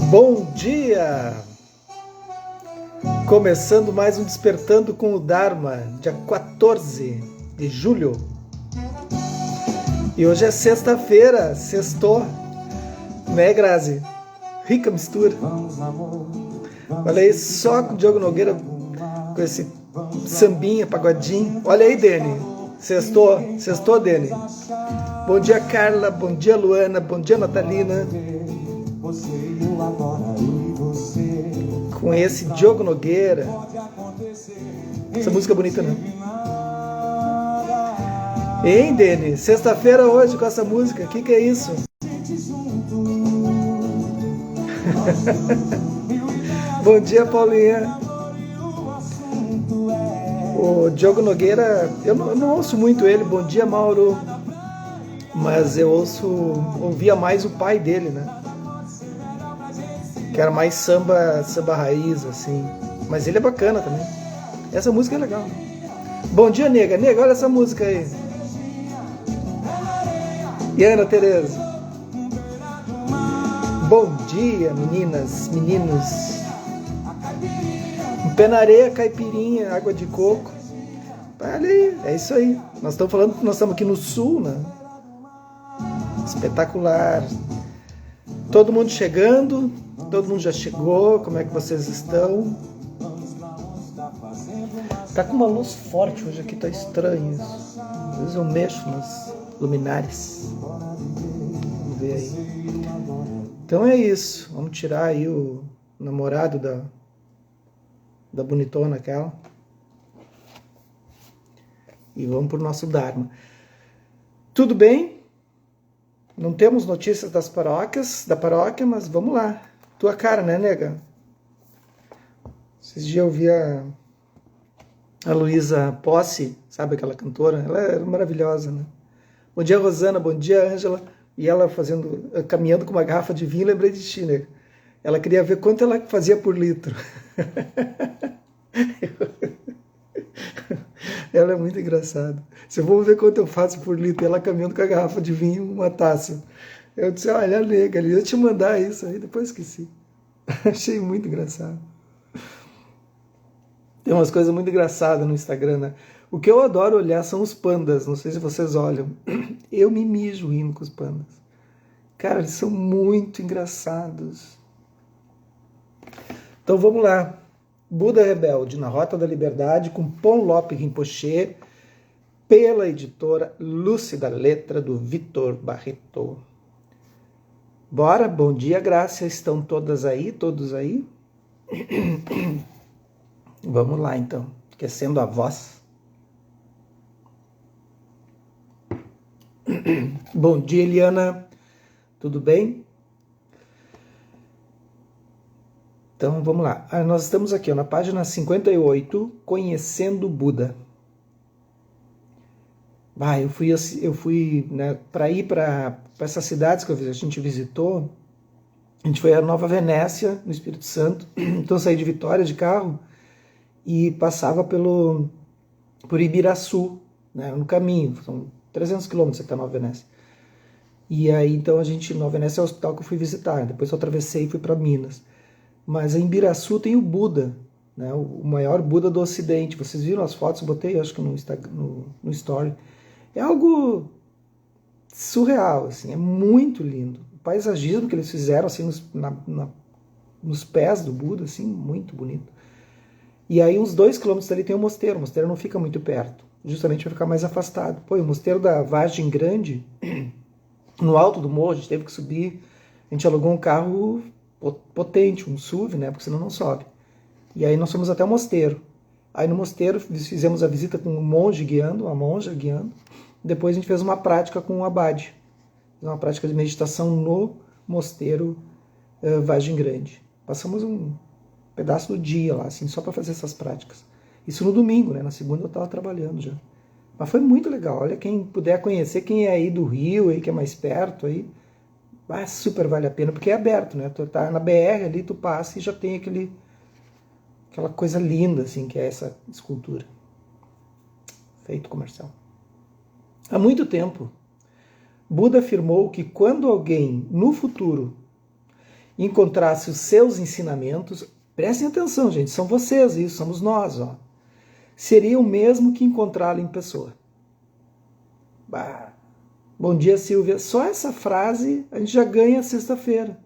Bom dia! Começando mais um Despertando com o Dharma, dia 14 de julho. E hoje é sexta-feira, sextou, né, Grazi? Rica mistura. Olha aí, só com o Diogo Nogueira, com esse sambinha, pagodinho. Olha aí, Dene. Sextou, Dene. Bom dia, Carla. Bom dia, Luana. Bom dia, Natalina. Com esse Diogo Nogueira. Essa música é bonita, né? Hein, Dene? Sexta-feira hoje com essa música. O que é isso? Bom dia, Paulinha. O Diogo Nogueira, eu não ouço muito ele. Bom dia, Mauro. Mas eu ouvia mais o pai dele, né? Que era mais samba raiz, assim. Mas ele é bacana também. Essa música é legal. Bom dia, nega. Nega, olha essa música aí. E Ana Tereza. Bom dia, meninas, meninos. Um pé na areia, caipirinha, água de coco. Olha aí, é isso aí. Nós estamos falando que nós estamos aqui no sul, né? Espetacular. Todo mundo chegando. Todo mundo já chegou. Como é que vocês estão? Tá com uma luz forte hoje aqui, tá estranho isso. Às vezes eu mexo nas luminárias. Vamos ver aí. Então é isso. Vamos tirar aí o namorado da bonitona aquela. E vamos pro nosso Dharma. Tudo bem? Não temos notícias da paróquia, mas vamos lá. Tua cara, né, nega? Esses dias eu vi a Luísa Posse, sabe aquela cantora? Ela é maravilhosa, né? Bom dia, Rosana. Bom dia, Ângela. E ela caminhando com uma garrafa de vinho, lembrei de ti, né? Ela queria ver quanto ela fazia por litro. Ela é muito engraçada. Se eu vou ver quanto eu faço por litro, ela caminhando com a garrafa de vinho, uma taça. Eu disse, olha, nega, eu ia te mandar isso aí, depois esqueci. Achei muito engraçado. Tem umas coisas muito engraçadas no Instagram, né? O que eu adoro olhar são os pandas, não sei se vocês olham. Eu me mijo rindo com os pandas. Cara, eles são muito engraçados. Então vamos lá. Buda Rebelde, na Rota da Liberdade, com Ponlop Rinpoche, pela editora Lúcida Letra, do Vitor Barreto. Bora, bom dia, Graça, estão todas aí, todos aí? Vamos lá, então, aquecendo a voz. Bom dia, Eliana, tudo bem? Então, vamos lá. Nós estamos aqui na página 58, Conhecendo Buda. Eu fui né, para ir para essas cidades que a gente visitou. A gente foi a Nova Venécia, no Espírito Santo. Então, eu saí de Vitória de carro e passava por Ibiraçu, né, no caminho. São 300 quilômetros até a Nova Venécia. E aí, então, Nova Venécia é o hospital que eu fui visitar. Depois eu atravessei e fui para Minas. Mas em Ibiraçu tem o Buda, né, o maior Buda do Ocidente. Vocês viram as fotos? Eu botei, acho que no Story. É algo surreal, assim, é muito lindo. O paisagismo que eles fizeram assim, nos pés do Buda, assim, muito bonito. E aí, uns 2 quilômetros dali tem o mosteiro. O mosteiro não fica muito perto, justamente para ficar mais afastado. Pô, o mosteiro da Vargem Grande, no alto do morro, a gente teve que subir. A gente alugou um carro potente, um SUV, né? Porque senão não sobe. E aí nós fomos até o mosteiro. Aí no mosteiro fizemos a visita com um monge guiando, uma monja guiando. Depois a gente fez uma prática com o abade. Uma prática de meditação no mosteiro Vargem Grande. Passamos um pedaço do dia lá, assim, só para fazer essas práticas. Isso no domingo, né? Na segunda eu estava trabalhando já. Mas foi muito legal. Olha, quem puder conhecer, quem é aí do Rio, aí, que é mais perto, aí, super vale a pena, porque é aberto, né? Tu tá na BR ali, tu passa e já tem aquela coisa linda, assim, que é essa escultura. Feito comercial. Há muito tempo, Buda afirmou que quando alguém, no futuro, encontrasse os seus ensinamentos, prestem atenção, gente, são vocês, isso, somos nós, ó. Seria o mesmo que encontrá-lo em pessoa. Bah. Bom dia, Silvia. Só essa frase a gente já ganha sexta-feira.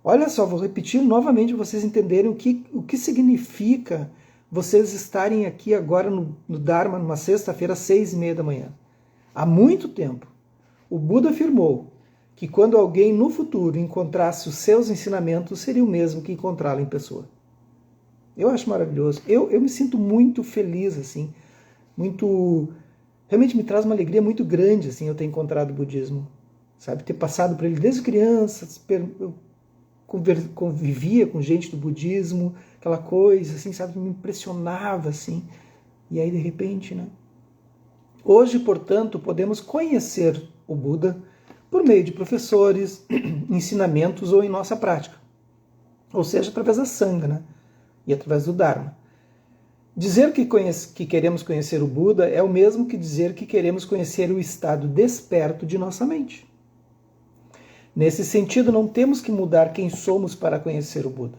Olha só, vou repetir novamente para vocês entenderem o que significa vocês estarem aqui agora no Dharma, numa sexta-feira, às 6:30 da manhã. Há muito tempo, o Buda afirmou que quando alguém no futuro encontrasse os seus ensinamentos, seria o mesmo que encontrá-lo em pessoa. Eu acho maravilhoso. Eu me sinto muito feliz, assim, realmente me traz uma alegria muito grande, assim, eu ter encontrado o budismo, sabe? Ter passado por ele desde criança, eu convivia com gente do budismo, aquela coisa, assim, sabe? Me impressionava, assim. E aí, de repente, né? Hoje, portanto, podemos conhecer o Buda por meio de professores, ensinamentos ou em nossa prática. Ou seja, através da Sangha, né? E através do Dharma. Dizer que queremos conhecer o Buda é o mesmo que dizer que queremos conhecer o estado desperto de nossa mente. Nesse sentido, não temos que mudar quem somos para conhecer o Buda.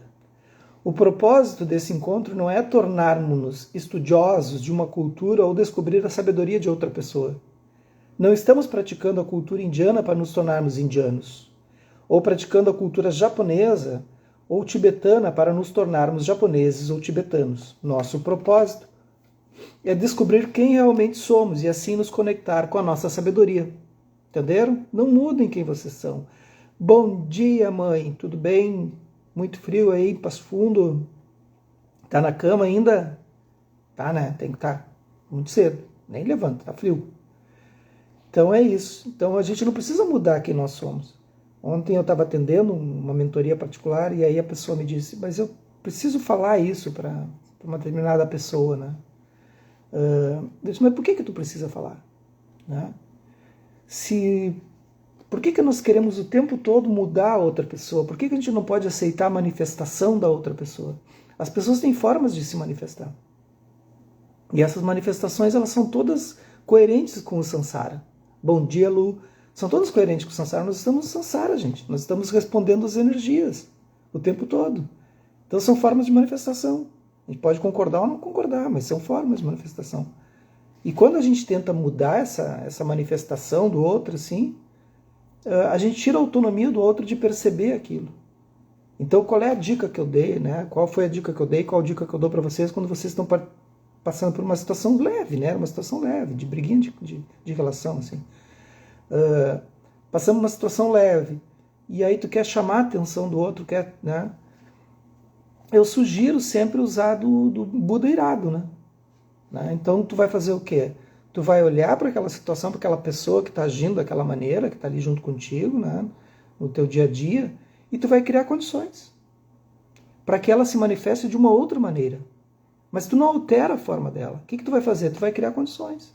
O propósito desse encontro não é tornarmos-nos estudiosos de uma cultura ou descobrir a sabedoria de outra pessoa. Não estamos praticando a cultura indiana para nos tornarmos indianos, ou praticando a cultura japonesa ou tibetana para nos tornarmos japoneses ou tibetanos. Nosso propósito é descobrir quem realmente somos e assim nos conectar com a nossa sabedoria. Entenderam? Não mudem quem vocês são. Bom dia, mãe. Tudo bem? Muito frio aí, Passo Fundo? Tá na cama ainda? Tá, né? Tem que estar muito cedo. Nem levanta, tá frio. Então é isso. Então a gente não precisa mudar quem nós somos. Ontem eu estava atendendo uma mentoria particular e aí a pessoa me disse, mas eu preciso falar isso para uma determinada pessoa, né? Eu disse, mas por que tu precisa falar? Né? Por que nós queremos o tempo todo mudar a outra pessoa? Por que a gente não pode aceitar a manifestação da outra pessoa? As pessoas têm formas de se manifestar. E essas manifestações, elas são todas coerentes com o Sansara. Bom dia, Lu. São todas coerentes com o Sansara. Nós estamos no Sansara, gente. Nós estamos respondendo às energias o tempo todo. Então são formas de manifestação. A gente pode concordar ou não concordar, mas são formas de manifestação. E quando a gente tenta mudar essa manifestação do outro, assim, a gente tira a autonomia do outro de perceber aquilo. Então, qual é a dica que eu dei, né? Qual foi a dica que eu dei? Qual a dica que eu dou para vocês quando vocês estão passando por uma situação leve, né? Uma situação leve, de briguinha de relação, assim. Passamos uma situação leve, e aí tu quer chamar a atenção do outro, né? Eu sugiro sempre usar do Buda irado, né? Então tu vai fazer o quê? Tu vai olhar para aquela situação, para aquela pessoa que está agindo daquela maneira, que está ali junto contigo, né? No teu dia a dia, e tu vai criar condições para que ela se manifeste de uma outra maneira. Mas tu não altera a forma dela. O que tu vai fazer? Tu vai criar condições.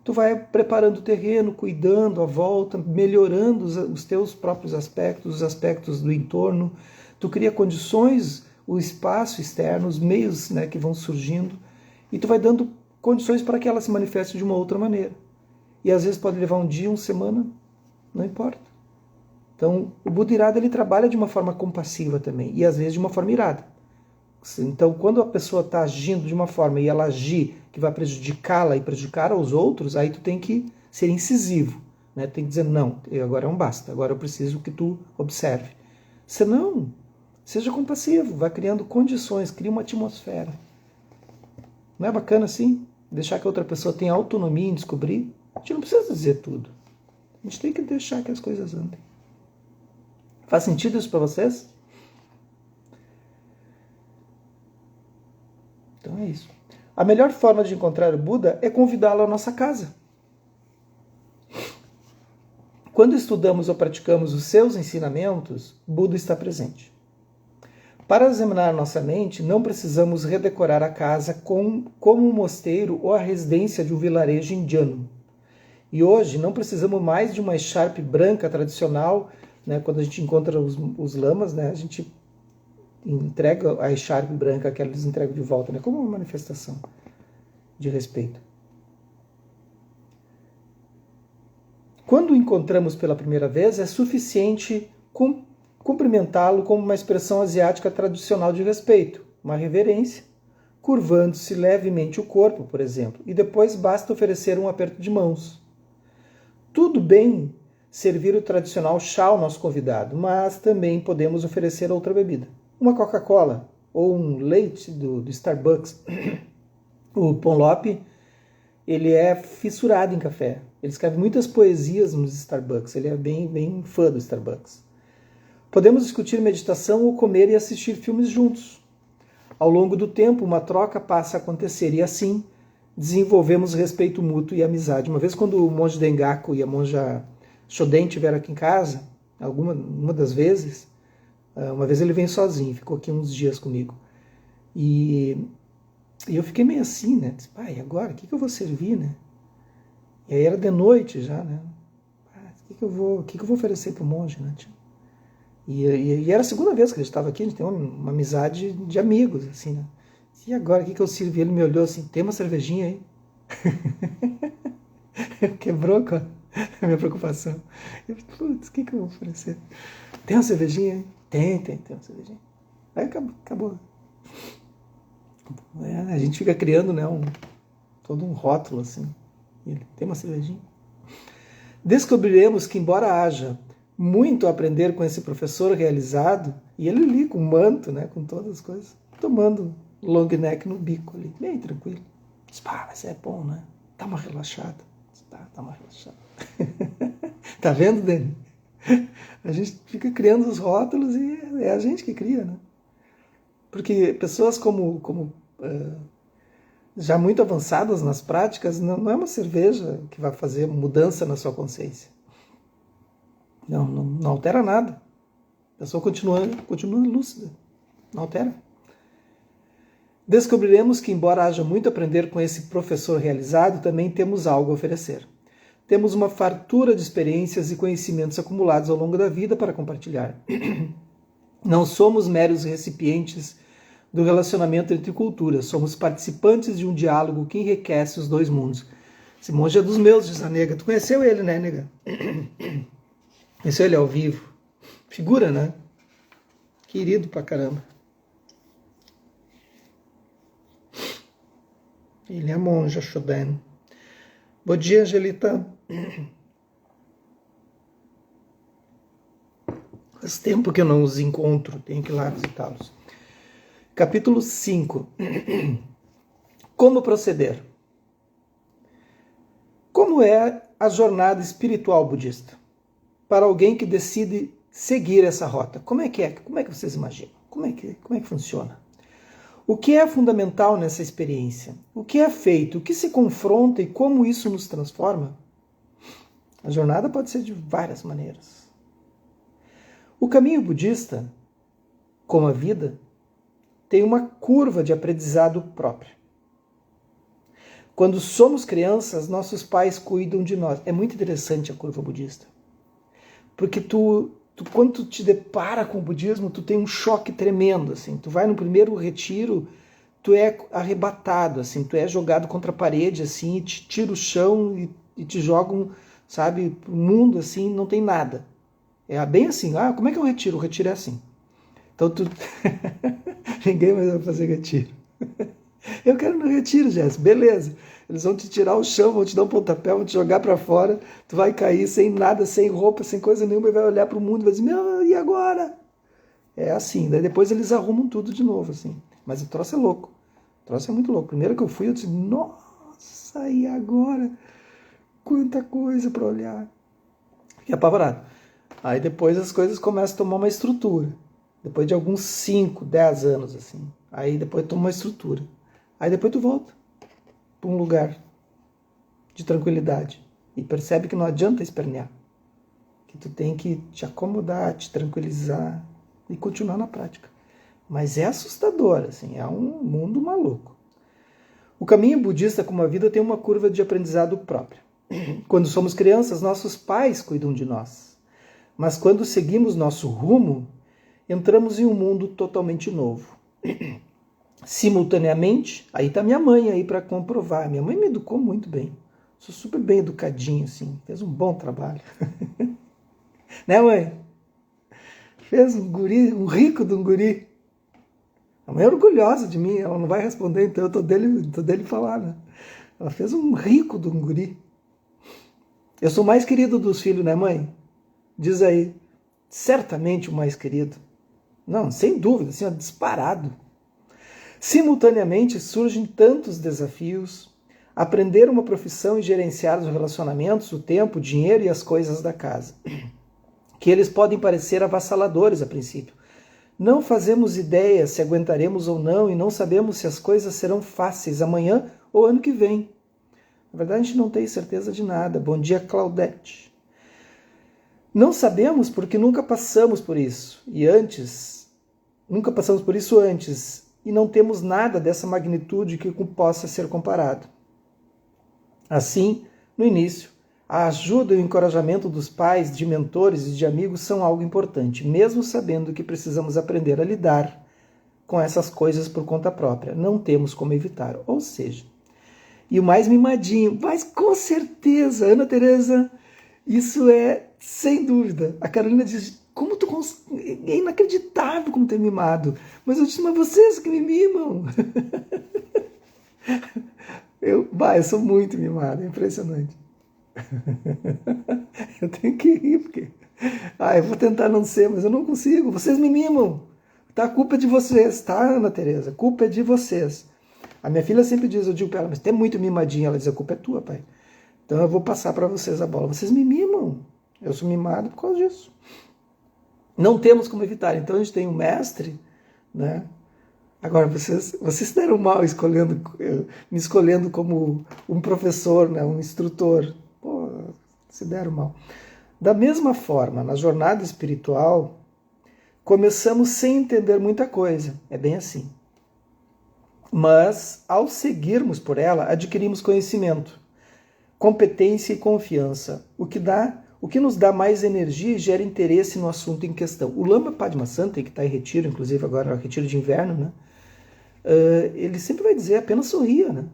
Tu vai preparando o terreno, cuidando a volta, melhorando os teus próprios aspectos, os aspectos do entorno. Tu cria condições, o espaço externo, os meios, né, que vão surgindo, e tu vai dando condições para que ela se manifeste de uma outra maneira. E às vezes pode levar um dia, uma semana, não importa. Então, o Buda irado, ele trabalha de uma forma compassiva também, e às vezes de uma forma irada. Então, quando a pessoa está agindo de uma forma e ela agir que vai prejudicá-la e prejudicar aos outros, aí tu tem que ser incisivo, né? Tem que dizer, não, agora é um basta, agora eu preciso que tu observe. Senão, seja compassivo, vai criando condições, cria uma atmosfera. Não é bacana assim? Deixar que a outra pessoa tenha autonomia em descobrir? A gente não precisa dizer tudo. A gente tem que deixar que as coisas andem. Faz sentido isso para vocês? Então é isso. A melhor forma de encontrar o Buda é convidá-lo à nossa casa. Quando estudamos ou praticamos os seus ensinamentos, Buda está presente. Para examinar nossa mente, não precisamos redecorar a casa como um mosteiro ou a residência de um vilarejo indiano. E hoje não precisamos mais de uma echarpe branca tradicional, né? Quando a gente encontra os lamas, né? A gente entrega a echarpe branca que eles entregam de volta, né? Como uma manifestação de respeito. Quando o encontramos pela primeira vez, é suficiente cumprimentá-lo como uma expressão asiática tradicional de respeito, uma reverência, curvando-se levemente o corpo, por exemplo, e depois basta oferecer um aperto de mãos. Tudo bem servir o tradicional chá ao nosso convidado, mas também podemos oferecer outra bebida. Uma Coca-Cola ou um leite do Starbucks. O Ponlop, ele é fissurado em café. Ele escreve muitas poesias nos Starbucks. Ele é bem fã do Starbucks. Podemos discutir meditação ou comer e assistir filmes juntos. Ao longo do tempo, uma troca passa a acontecer e assim desenvolvemos respeito mútuo e amizade. Uma vez, quando o monge Dengaku e a monja Shoden estiveram aqui em casa, uma das vezes, uma vez ele veio sozinho, ficou aqui uns dias comigo. E eu fiquei meio assim, né? Disse, pai, agora? O que eu vou servir, né? E aí era de noite já, né? O que eu vou oferecer para o monge, né? E era a segunda vez que ele estava aqui, a gente tem uma amizade de amigos, assim, né? E agora, o que eu sirvi? Ele me olhou assim, tem uma cervejinha aí? Quebrou com a minha preocupação. Eu falei, putz, o que eu vou oferecer? Tem uma cervejinha aí? Tem uma cervejinha. Aí acabou. A gente fica criando, né, todo um rótulo, assim. Ele tem uma cervejinha. Descobriremos que, embora haja muito a aprender com esse professor realizado, e ele ali com manto, né, com todas as coisas, tomando long neck no bico ali, bem tranquilo. Diz, mas é bom, né? Dá uma relaxada. Dá uma relaxada. Tá vendo, Dani? A gente fica criando os rótulos e é a gente que cria, né? Porque pessoas como já muito avançadas nas práticas, não é uma cerveja que vai fazer mudança na sua consciência. Não altera nada. A pessoa continua lúcida. Não altera. Descobriremos que, embora haja muito a aprender com esse professor realizado, também temos algo a oferecer. Temos uma fartura de experiências e conhecimentos acumulados ao longo da vida para compartilhar. Não somos meros recipientes do relacionamento entre culturas, somos participantes de um diálogo que enriquece os dois mundos. Esse monge é dos meus, diz a nega. Tu conheceu ele, né, nega? Conheceu ele ao vivo. Figura, né? Querido pra caramba. Ele é a monja Shoden. Bom dia, Angelita. Faz tempo que eu não os encontro, tenho que ir lá visitá-los. Capítulo 5. Como proceder? Como é a jornada espiritual budista? Para alguém que decide seguir essa rota, como é que é? Como é que vocês imaginam? Como é que funciona? O que é fundamental nessa experiência? O que é feito? O que se confronta e como isso nos transforma? A jornada pode ser de várias maneiras. O caminho budista, como a vida, tem uma curva de aprendizado própria. Quando somos crianças, nossos pais cuidam de nós. É muito interessante a curva budista. Porque quando tu te depara com o budismo, tu tem um choque tremendo, assim. Tu vai no primeiro retiro, tu é arrebatado, assim, tu é jogado contra a parede, assim, e te tira o chão e te jogam, sabe, pro mundo, assim, não tem nada. É bem assim, como é que é o retiro? O retiro é assim. Então ninguém mais vai fazer retiro. Eu quero ir no retiro, Jéssica. Beleza. Eles vão te tirar o chão, vão te dar um pontapé, vão te jogar para fora. Tu vai cair sem nada, sem roupa, sem coisa nenhuma, e vai olhar para o mundo e vai dizer, e agora? É assim. Daí depois eles arrumam tudo de novo, assim. Mas o troço é louco. O troço é muito louco. Primeiro que eu fui, eu disse, nossa, e agora? Quanta coisa para olhar. Fiquei apavorado. Aí depois as coisas começam a tomar uma estrutura. Depois de alguns 5, 10 anos, assim. Aí depois toma uma estrutura. Aí depois tu volta para um lugar de tranquilidade. E percebe que não adianta espernear. Que tu tem que te acomodar, te tranquilizar e continuar na prática. Mas é assustador, assim. É um mundo maluco. O caminho budista, como a vida, tem uma curva de aprendizado própria. Quando somos crianças, nossos pais cuidam de nós. Mas quando seguimos nosso rumo, entramos em um mundo totalmente novo. Simultaneamente, aí está minha mãe aí para comprovar. Minha mãe me educou muito bem. Sou super bem educadinho, assim. Fez um bom trabalho. Né, mãe? Fez um guri, um rico de um guri. A mãe é orgulhosa de mim, ela não vai responder, então eu tô dele falar, né? Ela fez um rico de um guri. Eu sou o mais querido dos filhos, né, mãe? Diz aí. Certamente o mais querido. Não, sem dúvida, assim, ó, disparado. Simultaneamente surgem tantos desafios. Aprender uma profissão e gerenciar os relacionamentos, o tempo, o dinheiro e as coisas da casa, que eles podem parecer avassaladores a princípio. Não fazemos ideia se aguentaremos ou não e não sabemos se as coisas serão fáceis amanhã ou ano que vem. Na verdade, a gente não tem certeza de nada. Bom dia, Claudete. Não sabemos porque nunca passamos por isso. Nunca passamos por isso antes. E não temos nada dessa magnitude que possa ser comparado. Assim, no início, a ajuda e o encorajamento dos pais, de mentores e de amigos são algo importante, mesmo sabendo que precisamos aprender a lidar com essas coisas por conta própria. Não temos como evitar. Ou seja, e o mais mimadinho, mas com certeza, Ana Teresa, isso é sem dúvida. A Carolina diz, como tu é inacreditável como tu é mimado. Mas eu disse, mas vocês que me mimam. Eu sou muito mimado, é impressionante. Eu tenho que rir, porque... eu vou tentar não ser, mas eu não consigo. Vocês me mimam. Tá? A culpa é de vocês, tá, Ana Teresa? A culpa é de vocês. A minha filha sempre diz, eu digo para ela, mas tem muito mimadinha. Ela diz, a culpa é tua, pai. Então eu vou passar para vocês a bola. Vocês me mimam. Eu sou mimado por causa disso. Não temos como evitar. Então a gente tem um mestre, né? Agora, vocês deram mal me escolhendo como um professor, né? Um instrutor. Pô, se deram mal. Da mesma forma, na jornada espiritual, começamos sem entender muita coisa. É bem assim. Mas, ao seguirmos por ela, adquirimos conhecimento, competência e confiança, o que nos dá mais energia e gera interesse no assunto em questão. O Lama Padmasambhava, que está em retiro, inclusive agora é retiro de inverno, né? Ele sempre vai dizer, apenas sorria, né?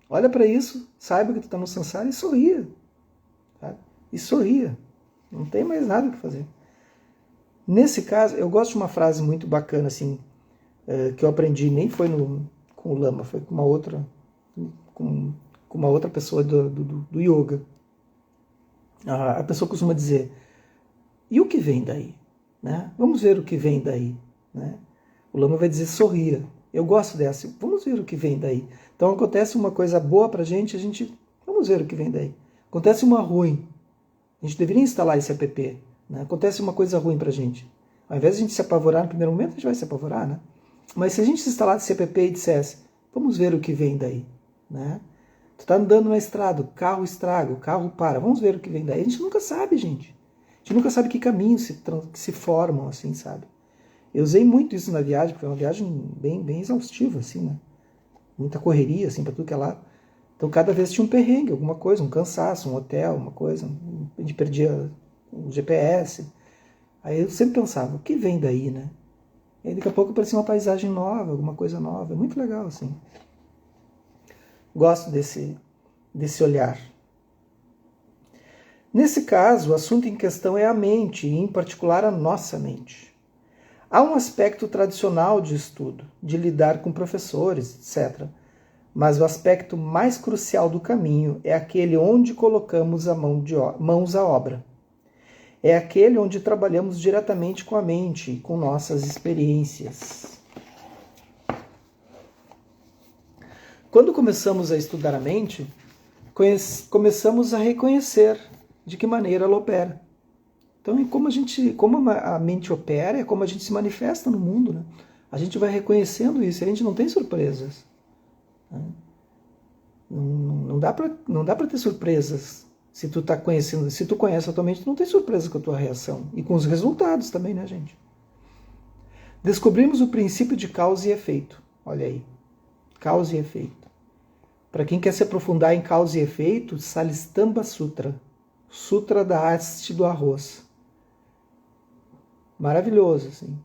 Olha para isso, saiba que tu está no samsara e sorria. Sabe? E sorria. Não tem mais nada o que fazer. Nesse caso, eu gosto de uma frase muito bacana, assim, que eu aprendi, nem foi com o Lama, foi com uma outra pessoa do yoga. A pessoa costuma dizer, e o que vem daí? Né? Vamos ver o que vem daí. Né? O Lama vai dizer, sorria. Eu gosto dessa, vamos ver o que vem daí. Então acontece uma coisa boa pra gente, vamos ver o que vem daí. Acontece uma ruim, a gente deveria instalar esse app. Né? Acontece uma coisa ruim pra gente. Ao invés de a gente se apavorar no primeiro momento, a gente vai se apavorar, né? Mas se a gente instalasse esse app e dissesse, vamos ver o que vem daí. Né? Tu tá andando na estrada, o carro estraga, o carro para, vamos ver o que vem daí. A gente nunca sabe, gente. A gente nunca sabe que caminhos se formam, assim, sabe? Eu usei muito isso na viagem, porque é uma viagem bem exaustiva, assim, né? Muita correria, assim, para tudo que é lá. Então, cada vez tinha um perrengue, alguma coisa, um cansaço, um hotel, uma coisa. A gente perdia o GPS. Aí eu sempre pensava, o que vem daí, né? E aí, daqui a pouco aparecia uma paisagem nova, alguma coisa nova. É muito legal, assim. Gosto desse olhar. Nesse caso, o assunto em questão é a mente, e em particular a nossa mente. Há um aspecto tradicional de estudo, de lidar com professores, etc. Mas o aspecto mais crucial do caminho é aquele onde colocamos mãos à obra. É aquele onde trabalhamos diretamente com a mente e com nossas experiências. Quando começamos a estudar a mente, começamos a reconhecer de que maneira ela opera. Então, como a mente opera, é como a gente se manifesta no mundo. Né? A gente vai reconhecendo isso, a gente não tem surpresas. Né? Não dá para ter surpresas se tu tá conhecendo, se tu conhece a tua mente, tu não tem surpresa com a tua reação. E com os resultados também, né, gente? Descobrimos o princípio de causa e efeito. Olha aí. Causa e efeito. Para quem quer se aprofundar em causa e efeito, Salistamba Sutra. Sutra da haste do arroz. Maravilhoso, assim.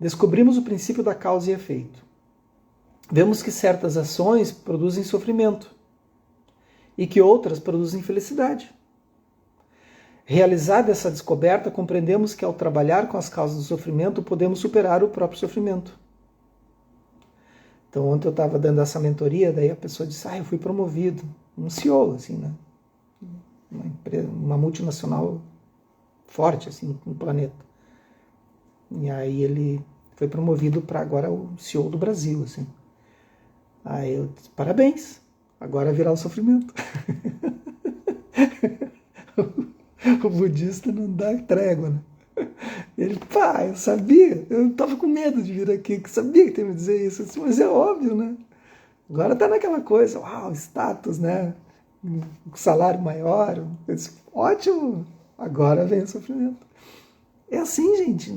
Descobrimos o princípio da causa e efeito. Vemos que certas ações produzem sofrimento e que outras produzem felicidade. Realizada essa descoberta, compreendemos que ao trabalhar com as causas do sofrimento, podemos superar o próprio sofrimento. Então, ontem eu estava dando essa mentoria, daí a pessoa disse, eu fui promovido, um CEO, assim, né? Uma multinacional forte, assim, no planeta. E aí ele foi promovido para agora o CEO do Brasil, assim. Aí eu disse, parabéns, agora virá o sofrimento. O budista não dá trégua, né? Ele, eu sabia, eu tava com medo de vir aqui, que sabia que ia me dizer isso. Eu disse, mas é óbvio, né? Agora tá naquela coisa, status, né? Salário maior. Eu disse, ótimo, agora vem o sofrimento. É assim, gente.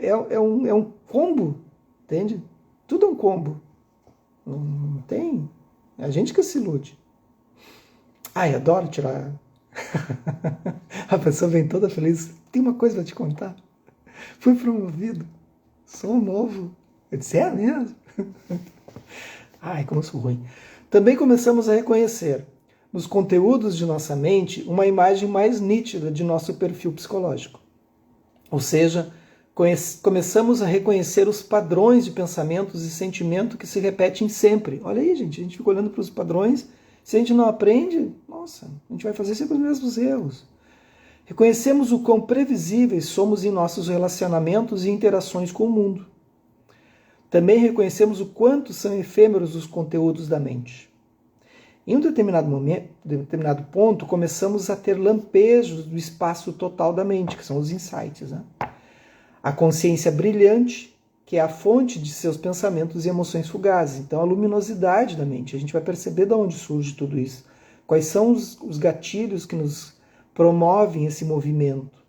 É um combo, entende? Tudo é um combo. Não tem. É a gente que se ilude. Adoro tirar. A pessoa vem toda feliz. Tem uma coisa para te contar. Fui promovido. Sou novo. Eu disse, é mesmo? Como eu sou ruim. Também começamos a reconhecer nos conteúdos de nossa mente uma imagem mais nítida de nosso perfil psicológico. Ou seja, começamos a reconhecer os padrões de pensamentos e sentimento que se repetem sempre. Olha aí, gente, a gente fica olhando para os padrões. Se a gente não aprende, nossa, a gente vai fazer sempre os mesmos erros. Reconhecemos o quão previsíveis somos em nossos relacionamentos e interações com o mundo. Também reconhecemos o quanto são efêmeros os conteúdos da mente. Em um determinado ponto, começamos a ter lampejos do espaço total da mente, que são os insights, né? A consciência brilhante, que é a fonte de seus pensamentos e emoções fugazes. Então, a luminosidade da mente. A gente vai perceber de onde surge tudo isso. Quais são os gatilhos que nos promovem esse movimento.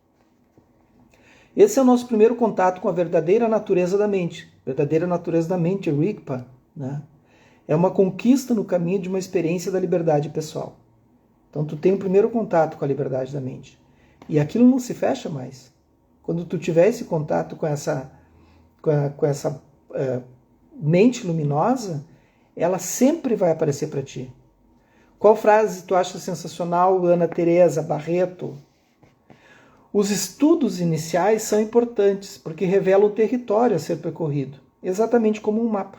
Esse é o nosso primeiro contato com a verdadeira natureza da mente. Verdadeira natureza da mente, Rigpa, né? É uma conquista no caminho de uma experiência da liberdade pessoal. Então, tu tem o primeiro contato com a liberdade da mente. E aquilo não se fecha mais. Quando tu tiver esse contato com essa mente luminosa, ela sempre vai aparecer para ti. Qual frase tu acha sensacional, Ana Teresa Barreto? Os estudos iniciais são importantes, porque revelam o território a ser percorrido, exatamente como um mapa.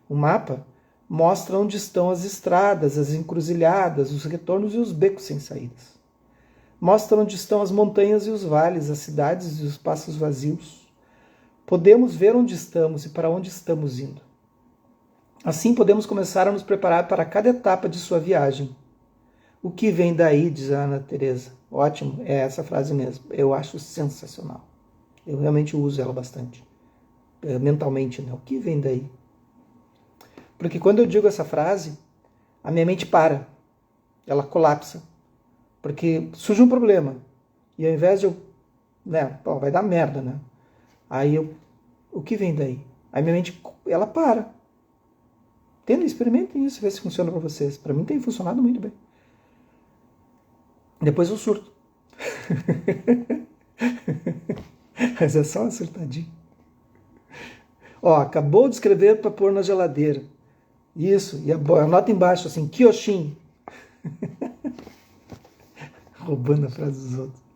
O mapa mostra onde estão as estradas, as encruzilhadas, os retornos e os becos sem saídas. Mostra onde estão as montanhas e os vales, as cidades e os espaços vazios. Podemos ver onde estamos e para onde estamos indo. Assim podemos começar a nos preparar para cada etapa de sua viagem. O que vem daí, diz a Ana Teresa. Ótimo, é essa frase mesmo. Eu acho sensacional. Eu realmente uso ela bastante. Mentalmente, né? O que vem daí? Porque quando eu digo essa frase, a minha mente para. Ela colapsa. Porque surge um problema. E ao invés de eu... vai dar merda, né? Aí o que vem daí? Aí minha mente, ela para. Experimentem isso, ver se funciona para vocês. Para mim tem funcionado muito bem. Depois eu surto. Mas é só uma surtadinha. Acabou de escrever para pôr na geladeira. Isso, e anota embaixo assim, Kyoshin. Roubando a frase dos outros.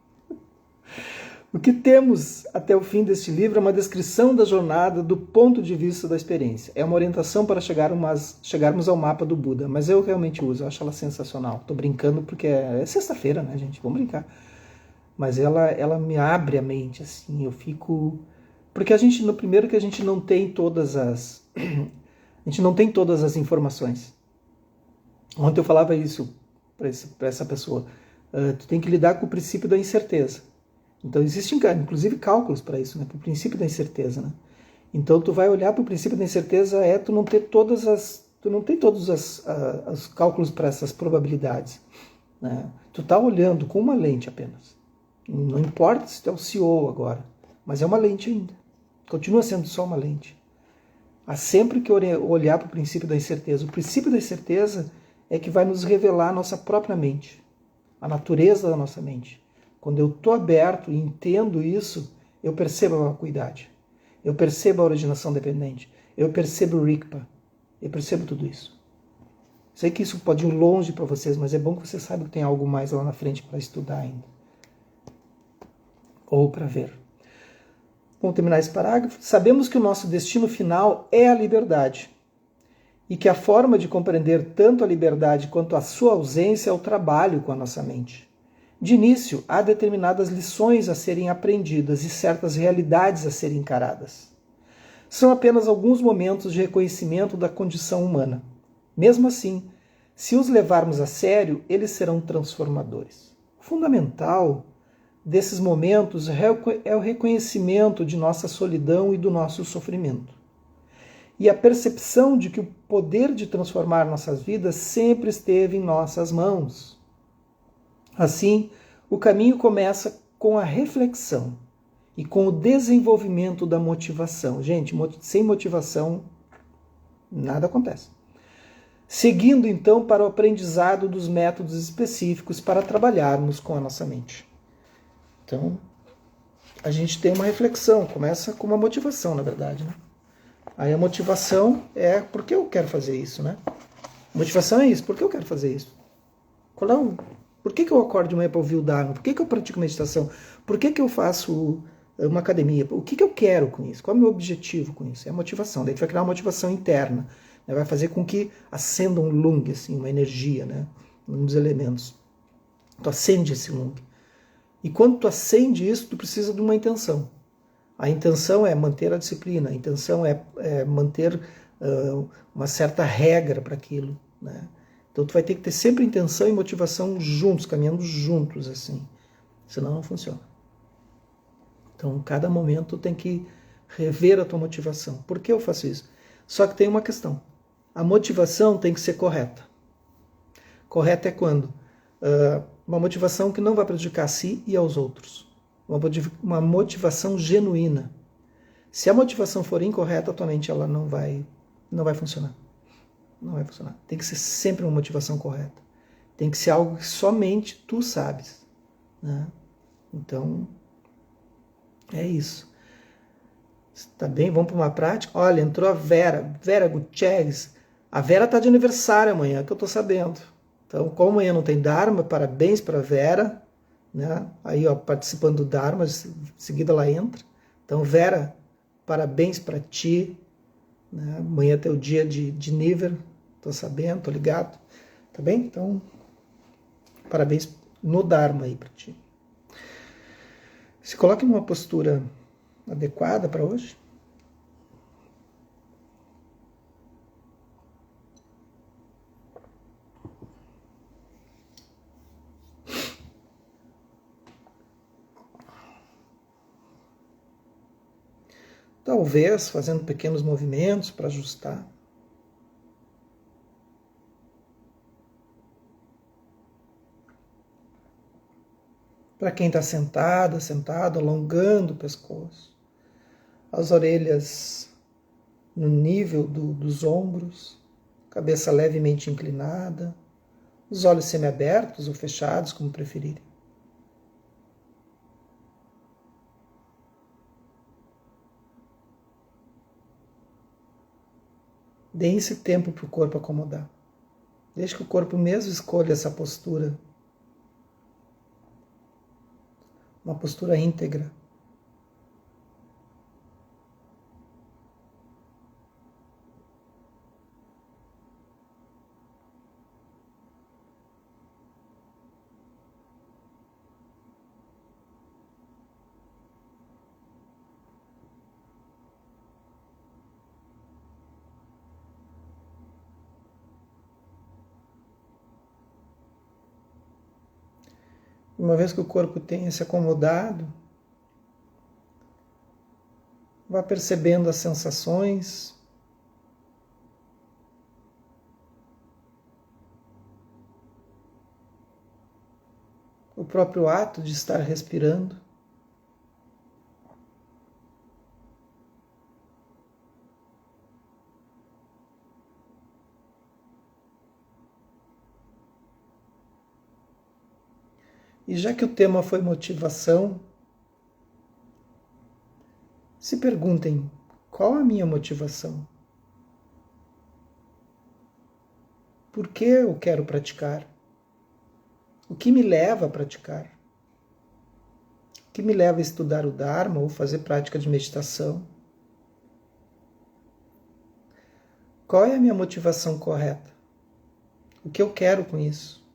O que temos até o fim deste livro é uma descrição da jornada do ponto de vista da experiência. É uma orientação para chegarmos ao mapa do Buda, mas eu realmente uso, eu acho ela sensacional. Estou brincando porque é sexta-feira, né, gente? Vamos brincar. Mas ela me abre a mente, assim, eu fico... Porque no primeiro que a gente não tem todas as... A gente não tem todas as informações. Ontem eu falava isso para essa pessoa. Tu tem que lidar com o princípio da incerteza. Então existem, inclusive, cálculos para isso, né? Para o princípio da incerteza, né? Então tu vai olhar para o princípio da incerteza, tu não tem todos os cálculos para essas probabilidades, né? Tu tá olhando com uma lente apenas. Não importa se tu é o CEO agora, mas é uma lente ainda. Continua sendo só uma lente. Há sempre que olhar para o princípio da incerteza. O princípio da incerteza é que vai nos revelar a nossa própria mente, a natureza da nossa mente. Quando eu estou aberto e entendo isso, eu percebo a vacuidade. Eu percebo a originação dependente. Eu percebo o Rigpa. Eu percebo tudo isso. Sei que isso pode ir longe para vocês, mas é bom que você saiba que tem algo mais lá na frente para estudar ainda. Ou para ver. Vamos terminar esse parágrafo. Sabemos que o nosso destino final é a liberdade. E que a forma de compreender tanto a liberdade quanto a sua ausência é o trabalho com a nossa mente. De início, há determinadas lições a serem aprendidas e certas realidades a serem encaradas. São apenas alguns momentos de reconhecimento da condição humana. Mesmo assim, se os levarmos a sério, eles serão transformadores. O fundamental desses momentos é o reconhecimento de nossa solidão e do nosso sofrimento. E a percepção de que o poder de transformar nossas vidas sempre esteve em nossas mãos. Assim, o caminho começa com a reflexão e com o desenvolvimento da motivação. Gente, sem motivação, nada acontece. Seguindo, então, para o aprendizado dos métodos específicos para trabalharmos com a nossa mente. Então, a gente tem uma reflexão, começa com uma motivação, na verdade, né? Aí a motivação é por que eu quero fazer isso, né? Motivação é isso, por que eu quero fazer isso? Por que eu acordo de manhã para ouvir o Dharma? Por que eu pratico meditação? Por que eu faço uma academia? O que eu quero com isso? Qual é o meu objetivo com isso? É a motivação. Daí tu vai criar uma motivação interna, né? Vai fazer com que acenda um lung, assim, uma energia, né? Um dos elementos. Tu acende esse lung. E quando tu acende isso, tu precisa de uma intenção. A intenção é manter a disciplina, a intenção é manter uma certa regra para aquilo, né? Então tu vai ter que ter sempre intenção e motivação juntos, caminhando juntos, assim. Senão não funciona. Então, cada momento tu tem que rever a tua motivação. Por que eu faço isso? Só que tem uma questão. A motivação tem que ser correta. Correta é quando? Uma motivação que não vai prejudicar a si e aos outros. Uma motivação genuína. Se a motivação for incorreta, atualmente ela não vai funcionar. Não vai funcionar. Tem que ser sempre uma motivação correta. Tem que ser algo que somente tu sabes, né? Então, é isso. Tá bem? Vamos para uma prática? Olha, entrou a Vera Gutierrez. A Vera tá de aniversário amanhã, que eu tô sabendo. Então, como amanhã não tem Dharma, parabéns para a Vera, né? Aí, ó, participando do Dharma, em seguida ela entra. Então, Vera, parabéns para ti, né? Amanhã é teu dia de nível, tô sabendo, tô ligado, tá bem? Então, parabéns no Dharma aí para ti. Se coloque numa postura adequada para hoje. Talvez fazendo pequenos movimentos para ajustar. Para quem está sentado, alongando o pescoço. As orelhas no nível dos ombros, cabeça levemente inclinada, os olhos semiabertos ou fechados, como preferirem. Deem esse tempo para o corpo acomodar. Deixe que o corpo mesmo escolha essa postura. Uma postura íntegra. Uma vez que o corpo tenha se acomodado, vá percebendo as sensações, o próprio ato de estar respirando. E já que o tema foi motivação, se perguntem, qual a minha motivação? Por que eu quero praticar? O que me leva a praticar? O que me leva a estudar o Dharma ou fazer prática de meditação? Qual é a minha motivação correta? O que eu quero com isso?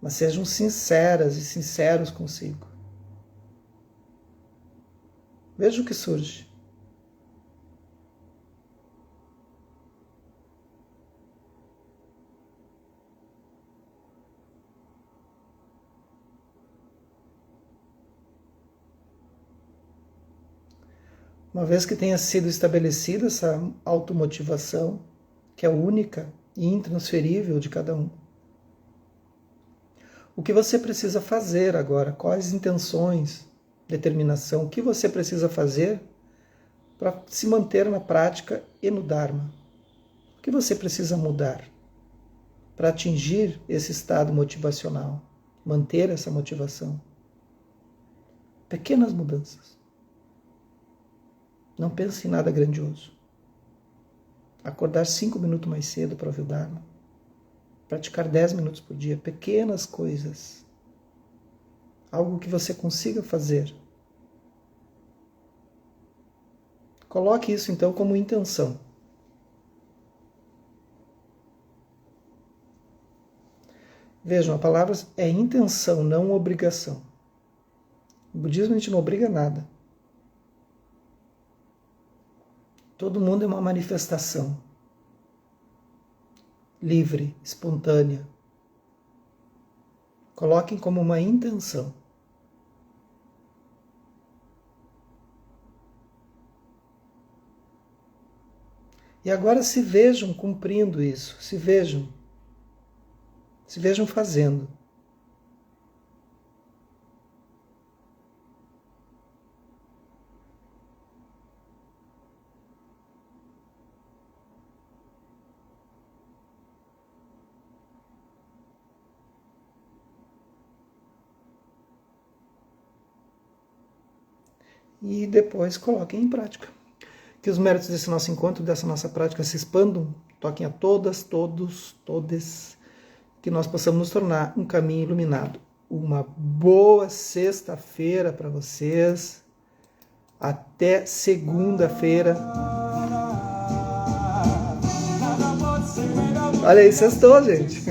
Mas sejam sinceras e sinceros consigo. Veja o que surge. Uma vez que tenha sido estabelecida essa automotivação, que é única e intransferível de cada um, o que você precisa fazer agora? Quais intenções, determinação, o que você precisa fazer para se manter na prática e no Dharma? O que você precisa mudar para atingir esse estado motivacional, manter essa motivação? Pequenas mudanças. Não pense em nada grandioso. Acordar 5 minutos mais cedo para ouvir o Dharma. Praticar 10 minutos por dia. Pequenas coisas. Algo que você consiga fazer. Coloque isso então como intenção. Vejam, a palavra é intenção, não obrigação. No budismo a gente não obriga nada. Todo mundo é uma manifestação. Livre, espontânea. Coloquem como uma intenção. E agora se vejam cumprindo isso, se vejam fazendo. E depois coloquem em prática. Que os méritos desse nosso encontro, dessa nossa prática se expandam, toquem a todas, todos, todes, que nós possamos nos tornar um caminho iluminado. Uma boa sexta-feira para vocês. Até segunda-feira. Olha aí, sextou, gente.